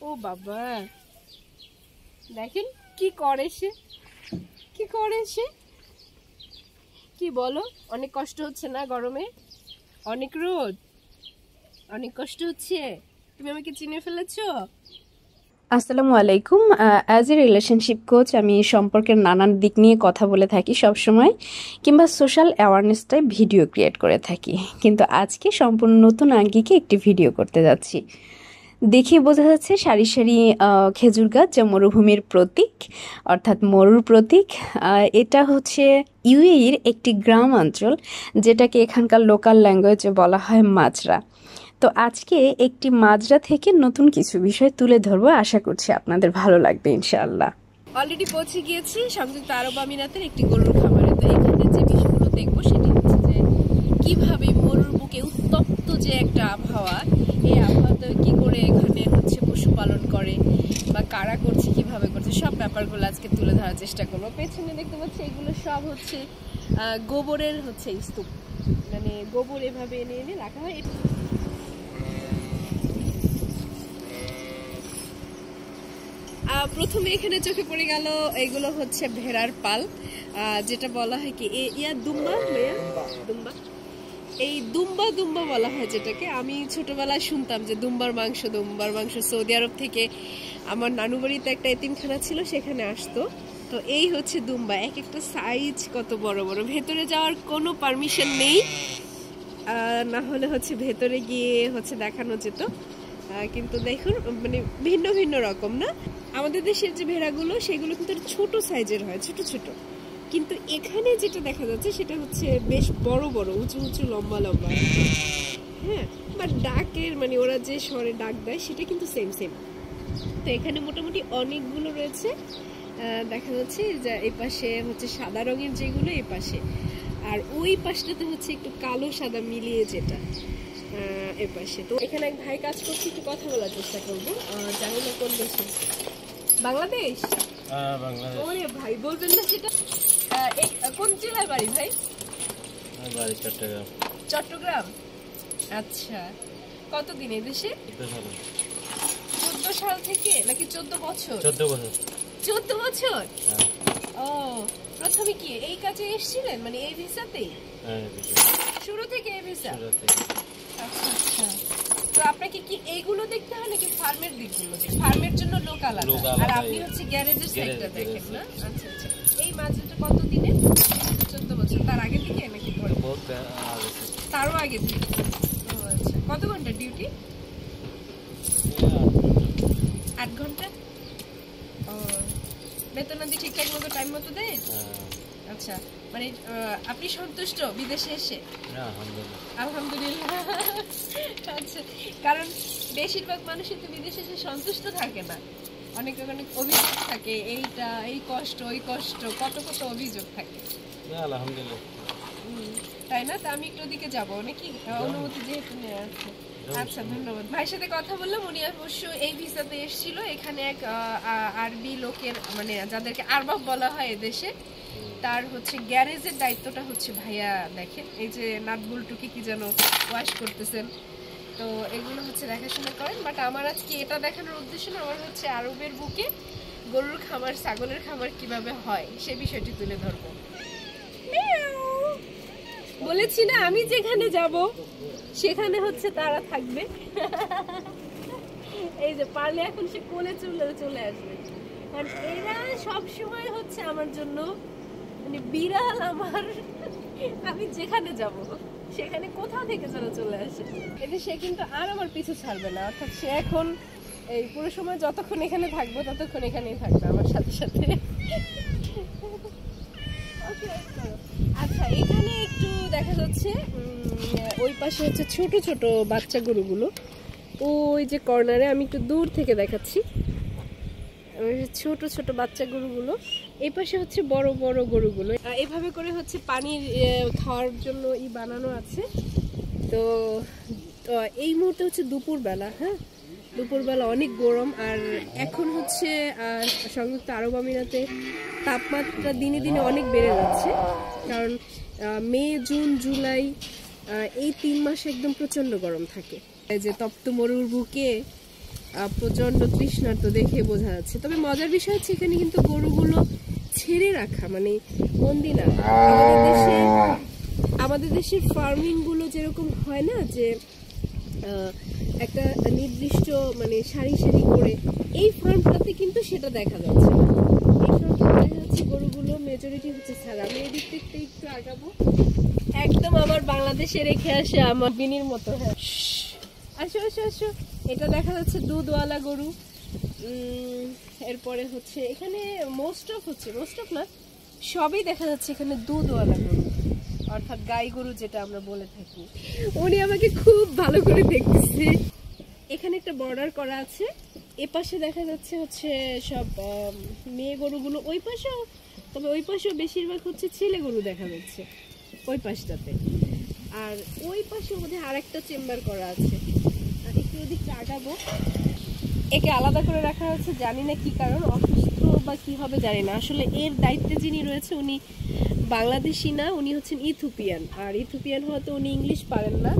ও বাবা, দেখেন কি করে সে, কি করে সে, কি বলো? অনেক কষ্ট হচ্ছে না গরমে? অনেক রোদ, অনেক কষ্ট হচ্ছে। তুমি আমাকে চিনে ফেলেছো? আসসালামু আলাইকুম। অ্যাজ এ রিলেশনশিপ কোচ আমি সম্পর্কের নানান দিক নিয়ে কথা বলে থাকি সবসময়, কিংবা সোশ্যাল অ্যাওয়ারনেসটাই ভিডিও ক্রিয়েট করে থাকি। কিন্তু আজকে সম্পূর্ণ নতুন আঙ্গিকে একটি ভিডিও করতে যাচ্ছি। দেখে বোঝা যাচ্ছে সারি সারি খেজুর গাছ, যা মরুভূমির প্রতীক, অর্থাৎ মরুর প্রতীক। এটা হচ্ছে ইউএইর একটি গ্রাম অঞ্চল, যেটাকে এখানকার লোকাল ল্যাঙ্গুয়েজে বলা হয় মাজরা। তো আজকে একটি মাজরা থেকে নতুন কিছু বিষয় তুলে ধরবো, আশা করছি আপনাদের ভালো লাগবে ইনশাআল্লাহ। অলরেডি পৌঁছে গিয়েছি সংযুক্ত আরব আমিরাতের একটি গরুর খামারে। তো এখানে যে বিষয়গুলো দেখবো সেটি হচ্ছে যে কিভাবে মরুর বুকে উত্তপ্ত যে একটা আবহাওয়া, এই আবহাওয়াতে কি করে এখানে হচ্ছে পশুপালন করে বা কারা করছে, কিভাবে করছে, সব ব্যাপারগুলো আজকে তুলে ধরার চেষ্টা করবো। পেছনে দেখতে পাচ্ছি এগুলো সব হচ্ছে গোবরের হচ্ছে স্তূপ, মানে গোবর এভাবে এনে এনে রাখা হয়। প্রথমে এখানে চোখে পড়ে গেল এগুলো হচ্ছে ভেড়ার পাল, যেটা বলা হয় কি দুম্বা, দুম্বা, এই দুম্বা দুম্বা বলা হয় যেটাকে। আমি ছোটবেলায় শুনতাম যে দুম্বার মাংস সৌদি আরব থেকে আমার নানু বাড়িতে একটা এতিমখানা ছিল, সেখানে আসতো। তো এই হচ্ছে দুম্বা, এক একটা সাইজ কত বড় বড়। ভেতরে যাওয়ার কোনো পারমিশন নেই, না হলে হচ্ছে ভেতরে গিয়ে হচ্ছে দেখানো যেত। কিন্তু দেখুন, মানে ভিন্ন ভিন্ন রকম না। আমাদের দেশের যে ভেড়াগুলো সেগুলো কিন্তু ছোট সাইজের হয়, ছোট ছোট, কিন্তু এখানে যেটা দেখা যাচ্ছে সেটা হচ্ছে বেশ বড় বড়, উঁচু উঁচু, লম্বা লম্বা। হ্যাঁ, বাট ডাকের মানে ওরা যে স্বরে ডাক দেয় সেটা কিন্তু সেম সেম। তো এখানে মোটামুটি অনেকগুলো রয়েছে, দেখা যাচ্ছে যে এই পাশে হচ্ছে সাদা রঙের যেগুলো এই পাশে, আর ওই পাশটাতে হচ্ছে একটু কালো সাদা মিলিয়ে যেটা এ পাশে। তো এখানে এক ভাই কাজ করছে, একটু কথা বলার চেষ্টা করবো। জানি না কোন দেশে, বাংলাদেশ? ওরে ভাই, বলবেন না সেটা? কোন জেলায় বাড়ি ভাই? বাড়ি চট্টগ্রাম। চট্টগ্রাম, আচ্ছা। কতদিন এই দেশে? 14 সাল থেকে নাকি 14 বছর? 14 বছর। 14 বছর? ও, প্রথমে কি এই কাজে এসেছিলেন, মানে এই ভিসাতেই? শুরু থেকে এই ভিসা? আচ্ছা আচ্ছা। তো আপনাকে কি এইগুলো দেখতে হয় নাকি ফার্মের দিকগুলো? ফার্মের জন্য লোক আলাদা, আর আপনি হচ্ছে গ্যারেজের সাইডটা দেখেন না? আচ্ছা আচ্ছা। এই মাঝেটা কত দিনে? 14 বছর। তার আগে থেকে নাকি পরে? তারও আগে থেকে। ও আচ্ছা। কত ঘন্টা ডিউটি? 8 ঘন্টা। ও, বেতনাদি ঠিকঠাক মতো টাইম মতো দেয়? আচ্ছা, মানে আপনি সন্তুষ্ট বিদেশে এসে? আলহামদুলিল্লাহ। আচ্ছা, কারণ বেশিরভাগ মানুষই তো বিদেশে এসে সন্তুষ্ট থাকে না, অনেক অনেক অভিযোগ থাকে, এইটা এই কষ্ট ওই কষ্ট, কত কত অভিযোগ থাকে। আলহামদুলিল্লাহ, তাই না? তা আমি একটু ওদিকে যাবো নাকি, অনুমতি যেহেতু নেওয়া আছে। আচ্ছা, ধন্যবাদ। ভাইয়ের সাথে কথা বললাম, উনি অবশ্য এই ভিসাতে এসেছিল। এখানে এক আরবি লোকের, মানে যাদেরকে আরবাব বলা হয় এদেশে, তার হচ্ছে গ্যারেজের দায়িত্বটা হচ্ছে ভাইয়া দেখেন। এই যে নাটবল্টুকে কি যেন ওয়াশ করতেছেন, তো এগুলো হচ্ছে দেখাশোনা করেন। বাট আমার আজকে এটা দেখানোর উদ্দেশ্য না, আমার হচ্ছে আরবের বুকে গরুর খামার, ছাগলের খামার কিভাবে হয় সে বিষয়টি তুলে ধরবো। বলেছি না, আমি যেখানে যাব সেখানে হচ্ছে তারা থাকবে। এই যে পারলে এখন সে কোলে চলে আসবে, কারণ এরা সবসময় হচ্ছে আমার জন্য মানে বিড়াল আমার। আমি যেখানে যাব সেখানে কোথা থেকে যেন চলে আসে। এতে সে কিন্তু আর আমার পিছু ছাড়বে না, অর্থাৎ সে এখন এই পুরো সময় যতক্ষণ এখানে থাকবো ততক্ষণ এখানেই থাকবে আমার সাথে সাথে। আচ্ছা, এখানে একটু দেখা যাচ্ছে ওই পাশে হচ্ছে ছোট ছোট বাচ্চা গরুগুলো, ওই যে কর্নারে, আমি একটু দূর থেকে দেখাচ্ছি, ছোট ছোট বাচ্চা গরুগুলো। এই পাশে হচ্ছে বড় বড় গরুগুলো। এভাবে করে হচ্ছে পানির খাওয়ার জন্য বানানো আছে। তো এই মুহূর্তে হচ্ছে দুপুরবেলা। হ্যাঁ, দুপুরবেলা অনেক গরম, আর এখন হচ্ছে সংযুক্ত আরব আমিরাতে তাপমাত্রা দিনে দিনে অনেক বেড়ে যাচ্ছে, কারণ মে, জুন, জুলাই এই 3 মাস একদম প্রচন্ড গরম থাকে। এই যে তপ্ত মরুর বুকে প্রচন্ড তৃষ্ণার্ত দেখে বোঝা যাচ্ছে। তবে মজার বিষয় হচ্ছে এখানে কিন্তু গরুগুলো ছেড়ে রাখা, মানে বন্দি না। আমাদের দেশের ফার্মিং গুলো যেরকম হয় না, যে একটা নির্দিষ্ট মানে সারি সারি করে, এই ফার্মটাতে কিন্তু সেটা দেখা যাচ্ছে। এই ফার্মটা দেখা যাচ্ছে গরুগুলো মেজরিটি হচ্ছে ছাড়া। আমি এই দিক থেকে একটু আগাবো, একদম আমার বাংলাদেশে রেখে আসে আমার বিনির মতো। হ্যাঁ, আসো আসো আসো। এটা দেখা যাচ্ছে দুধওয়ালা গরু। এরপরে হচ্ছে এখানে মোস্ট অফ না, সবই দেখা যাচ্ছে এখানে দুধওয়ালা গরু, অর্থাৎ গাই গরু যেটা আমরা বলে থাকি। উনি আমাকে খুব ভালো করে দেখতেছে। এখানে একটা বর্ডার করা আছে, এ পাশে দেখা যাচ্ছে হচ্ছে সব মেয়ে গরুগুলো, ওই পাশেও, তবে ওই পাশেও বেশিরভাগ হচ্ছে ছেলে গরু দেখা যাচ্ছে ওই পাশটাতে। আর ওই পাশে বোধহয় আরেকটা চেম্বার করা আছে। আর একটু ওদিকটা আগাবো। একে আলাদা করে রাখা হচ্ছে, জানি না কি কারণ, অসুস্থ বা কি হবে জানি না। আসলে এর দায়িত্বে যিনি রয়েছে উনি বাংলাদেশি না, উনি হচ্ছেন ইথিওপিয়ান। আর ইথিওপিয়ান হয়তো উনি ইংলিশ পারেন না,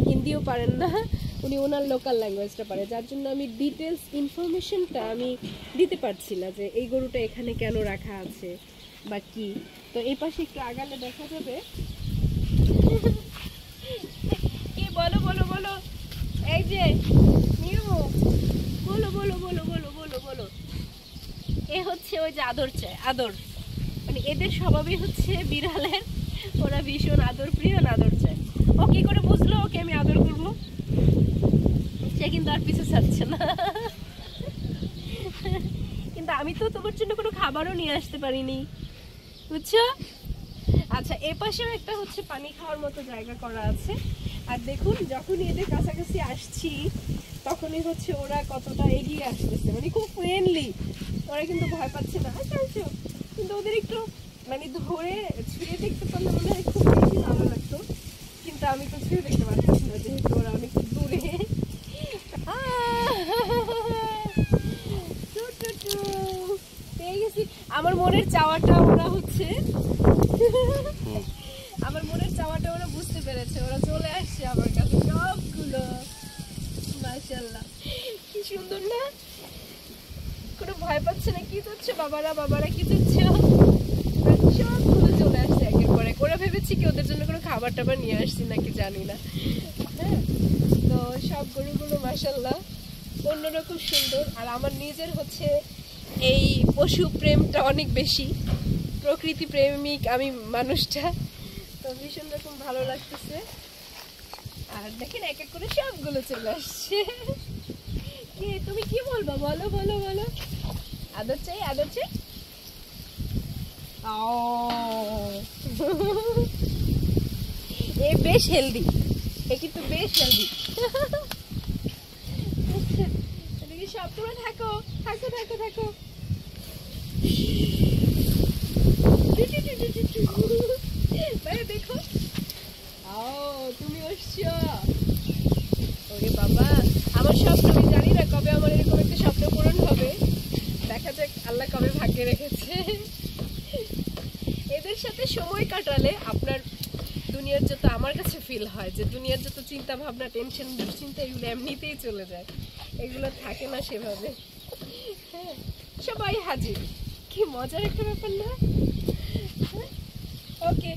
হিন্দিও পারেন না, উনি ওনার লোকাল ল্যাঙ্গুয়েজটা পারে, যার জন্য আমি ডিটেলস ইনফরমেশনটা আমি দিতে পারছি না যে এই গরুটা এখানে কেন রাখা আছে বা কি। তো এই পাশে একটু আগালে দেখা যাবে। কি বলো বলো বলো, এই যে নিউ, বলো বলো বলো বলো বলো বলো। এ হচ্ছে ওই যে আদর চায়, আদর, মানে এদের স্বভাবই হচ্ছে বিড়ালের, ওরা ভীষণ আদর প্রিয়, আদর চায়। ও কি করে বুঝলো ওকে আমি আদর করবো? সে কিন্তু আর পিছু ছাড়ছে না। কিন্তু আমি তো তোমার জন্য কোনো খাবারও নিয়ে আসতে পারিনি, বুঝছো? আচ্ছা, এ পাশেও একটা হচ্ছে পানি খাওয়ার মতো জায়গা করা আছে। আর দেখুন, যখনই এদের কাছাকাছি আসছি তখনই হচ্ছে ওরা কতটা এগিয়ে আসতেছে, মানে খুব ফ্রেন্ডলি। ওরা কিন্তু ভয় পাচ্ছে না। আচ্ছা আচ্ছা, কিন্তু ওদের একটু মানে ধরে ছুঁয়ে দেখতে পারলে মনে হয় খুব বেশি ভালো লাগতো, কিন্তু আমি তো ছুঁয়ে দেখতে পাচ্ছি না যেহেতু ওরা অনেক দূরে। পেয়ে গেছি। আমার মনের চাওয়াটা ওরা হচ্ছে, আমার মনের চাওয়াটা ওরা বুঝতে পেরেছে, ওরা চলে আসছে আমার কাছে সবগুলো। মাশাআল্লাহ, কি সুন্দর না? কোনো ভয় পাচ্ছে না। কি করছে বাবারা, বাবারা কি করছে? সবগুলো চলে আসছে একের পর এক। ওরা ভেবেছি কি ওদের জন্য কোনো খাবার টাবার নিয়ে আসছি নাকি জানি না। হ্যাঁ, তো সব গরুগুলো মাশাআল্লাহ অন্যরকম সুন্দর। আর আমার নিজের হচ্ছে এই পশু প্রেমটা অনেক বেশি, প্রকৃতি প্রেমিক আমি মানুষটা, তো ভীষণ রকম ভালো লাগতেছে। আর দেখেন এক এক করে সবগুলো চলে আসছে। কি তুমি কি বলবো, বলো বলো বলো। আদর চাই, আদর চাই। এ বেশ হেলদি, এ কিন্তু বেশ হেলদি। তুমি সব তোমরা থাকো থাকো থাকো থাকো। দেখো, তুমি আসছো। ওরে বাবা, আমার স্বপ্ন, আমি জানি না কবে আমার এরকম একটা স্বপ্ন পূরণ হবে। দেখা যাক আল্লাহ কবে ভাগ্যে রেখেছে। এদের সাথে সময় কাটালে আপনার দুনিয়ার যত, আমার কাছে ফিল হয় যে দুনিয়ার যত চিন্তা ভাবনা, টেনশন, দুশ্চিন্তা, এগুলো এমনিতেই চলে যায়, এগুলো থাকে না সেভাবে। হ্যাঁ, সবাই হাজির। কি মজার একটা ব্যাপার না? ওকে,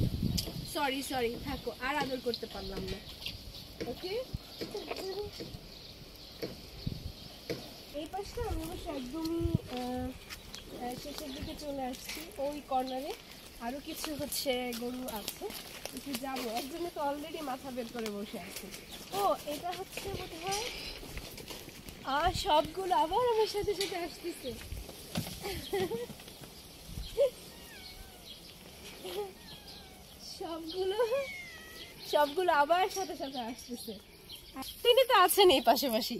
সরি সরি, থাকো, আর আদর করতে পারলাম না। ওকে, এই পাশটা আমি অবশ্য একদমই শেষের দিকে চলে আসছি। ওই কর্নারে আরো কিছু হচ্ছে গরু আছে, একটু যাবো। একজনে তো অলরেডি মাথা বের করে বসে আছে। ও, এটা হচ্ছে বোধহয় সবগুলো আবার আমার সাথে সাথে আসতেছে। সবগুলো আবার সাথে সাথে আসতেছে। তিনি তো আছেন এই পাশাপাশি।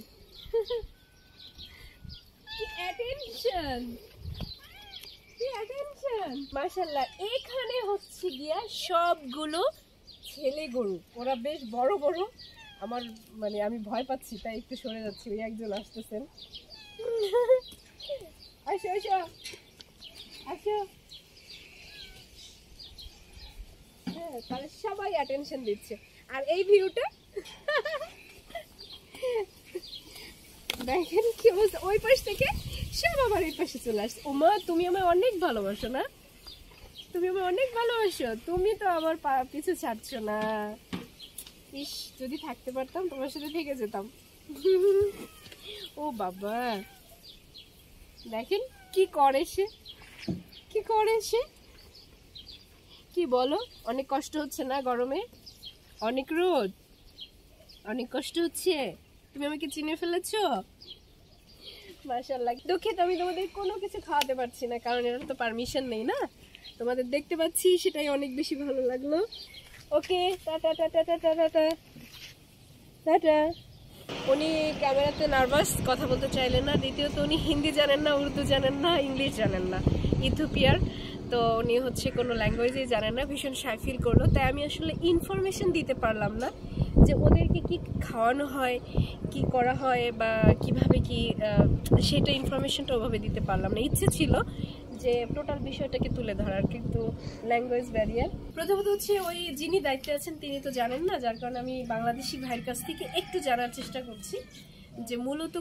মাশাআল্লাহ, এখানে হচ্ছে গিয়া সবগুলো ছেলে গরু, ওরা বেশ বড় বড়। আমার মানে আমি ভয় পাচ্ছি তাই একটু সরে যাচ্ছি। ওই একজন আসতেছেন। আসো আসো আসো। হ্যাঁ, তাহলে সবাই অ্যাটেনশন দিচ্ছে। আর এই ভিউটা দেখেন কি অবস্থা, ওই পাশ থেকে সব আবার এই পাশে চলে আসছে। ওমা তুমি আমায় অনেক ভালোবাসো না, তুমি আমায় অনেক ভালোবাসো, তুমি তো আমার পিছু ছাড়ছো না। ইস, যদি থাকতে পারতাম তোমার সাথে থেকে যেতাম। ও বাবা, দেখেন কি করে সে, কি করে সে, কি বলো? অনেক কষ্ট হচ্ছে না গরমে? অনেক রোদ, অনেক কষ্ট হচ্ছে। তুমি আমাকে চিনে ফেলেছো? মাশাআল্লাহ। দুঃখিত আমি তোমাদের কোনো কিছু খাওয়াতে পারছি না, কারণ এর তো পারমিশন নেই না। তোমাদের দেখতে পাচ্ছি, সেটাই অনেক বেশি ভালো লাগলো। Okay, tata tata tata tata tata. উনি ক্যামেরাতে নার্ভাস, কথা বলতে চাইলেন না। দ্বিতীয়ত উনি হিন্দি জানেন না, উর্দু জানেন না, ইংলিশ জানেন না, ইথিওপিয়ার। তো উনি হচ্ছে কোনো ল্যাঙ্গুয়েজই জানেন না, ভীষণ শাই ফিল করলো। তাই আমি আসলে ইনফরমেশন দিতে পারলাম না যে ওদেরকে কি খাওয়ানো হয়, কি করা হয়, বা কিভাবে কি, সেটা ইনফরমেশনটা ওভাবে দিতে পারলাম না। ইচ্ছে ছিল যে টোটাল বিষয়টাকে তুলে ধরার, কিন্তু ল্যাঙ্গুয়েজ ব্যারিয়ার। প্রথমত হচ্ছে ওই যিনি দায়িত্বে আছেন তিনি তো জানেন না, যার কারণে আমি বাংলাদেশি ভাইয়ের কাছ থেকে একটু জানার চেষ্টা করছি যে মূলত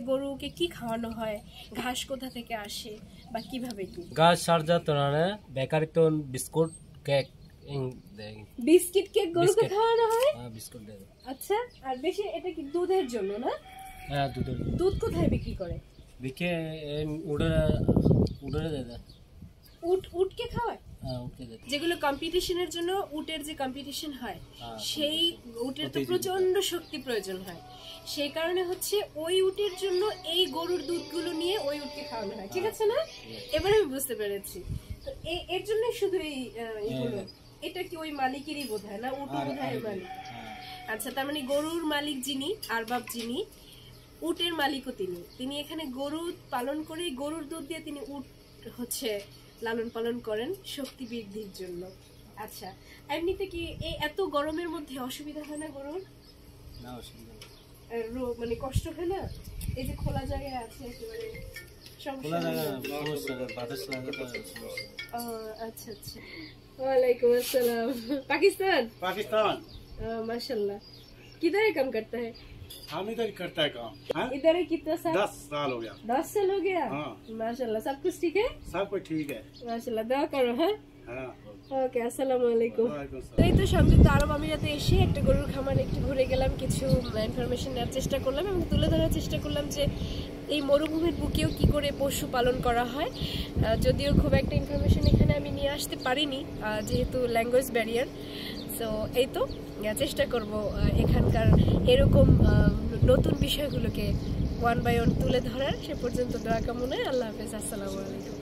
গরুকে কি খাওয়ানো হয়, ঘাস কোথা থেকে আসে, বা কিভাবে কি। ঘাস সারজা তোরানে বেকারি তো বিস্কুট কেক বিস্কিট কেক গরুকে খাওয়ানো হয়? বিস্কুট দেবে। আচ্ছা, আর বেশি এটা কি দুধের জন্য না? হ্যাঁ, দুধের। দুধ কোথায় বিক্রি করে? বিকে উড়ে উড়ে দেয়। উটকে খাওয়ায়? হ্যাঁ, উঠে দেয়। যেগুলো কম্পিটিশনের জন্য, উটের যে কম্পিটিশন হয়, সেই উটের তো প্রচন্ড শক্তি প্রয়োজন হয়। সেই কারণে হচ্ছে ওই উটের জন্য এই গরুর দুধগুলো নিয়ে ওই উটকে খাওয়ানো হয়, ঠিক আছে না? এবারে আমি বুঝতে পেরেছি। তো এর জন্য শুধু এইগুলো, এটা কি ওই মালিকেরই বোধ হয় না? উট বোধ হয় মালিক। আচ্ছা, তার মানে গরুর মালিক যিনি, আরবাব যিনি, উটের মালিকও তিনি এখানে গরু পালন করে গরুর দুধ দিয়ে তিনি উট হচ্ছে লালন পালন করেন শক্তি বৃদ্ধির জন্য। আচ্ছা, এমনিতে কি এই এত গরমের মধ্যে অসুবিধা হয় না গরুর? না, অসুবিধা নেই। মানে কষ্ট হয় না? এই যে খোলা জায়গায় আছে একেবারে, সমস্যা হয় না? আচ্ছা আচ্ছা। ওয়ালাইকুম আসসালাম। पाकिस्तान? पाकिस्तान। माशाल्लाह। किधर काम करता है? हम इधर ही करता है काम। हाँ? इधर है कितना साल? 10 साल हो गया। 10 साल हो गया? हाँ। माशाल्लाह, सब कुछ ठीक है? सब कुछ ठीक है। माशाल्लाह, दुआ करो। हाँ, हाँ। ওকে, আসসালামু আলাইকুম। वालेकुम তো सलाम। এই তো সংযুক্ত আরব আমিরাতে এসে একটা গরুর খামার একটু ঘুরে গেলাম, কিছু ইনফরমেশন নেওয়ার চেষ্টা করলাম এবং তুলে ধরার চেষ্টা করলাম যে এই মরুভূমির বুকেও কি করে পশু পালন করা হয়। যদিও খুব একটা ইনফরমেশন এখানে আমি নিয়ে আসতে পারিনি, যেহেতু ল্যাঙ্গুয়েজ ব্যারিয়ার। তো এই তো চেষ্টা করব এখানকার এরকম নতুন বিষয়গুলোকে ওয়ান বাই ওয়ান তুলে ধরার। সে পর্যন্ত দোয়া কামনায়, আল্লাহ হাফেজ, আসসালামু আলাইকুম।